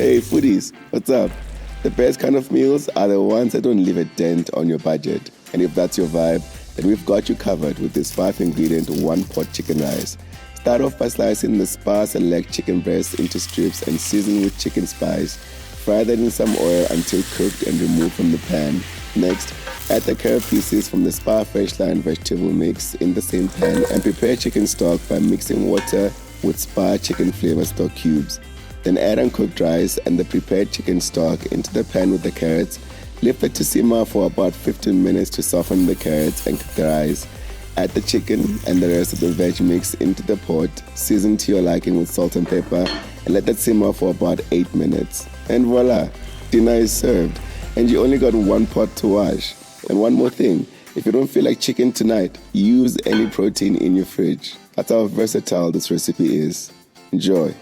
Hey foodies, what's up? The best kind of meals are the ones that don't leave a dent on your budget. And if that's your vibe, then we've got you covered with this 5-ingredient one-pot chicken rice. Start off by slicing the spa-select chicken breast into strips and season with chicken spice. Fry that in some oil until cooked and remove from the pan. Next, add the carrot pieces from the Spa Fresh Line vegetable mix in the same pan and prepare chicken stock by mixing water with Spa chicken flavor stock cubes. Then add uncooked rice and the prepared chicken stock into the pan with the carrots. Leave it to simmer for about 15 minutes to soften the carrots and cook the rice. Add the chicken and the rest of the veg mix into the pot, season to your liking with salt and pepper, and let that simmer for about 8 minutes. And voila, dinner is served. And you only got one pot to wash. And one more thing, if you don't feel like chicken tonight, use any protein in your fridge. That's how versatile this recipe is. Enjoy.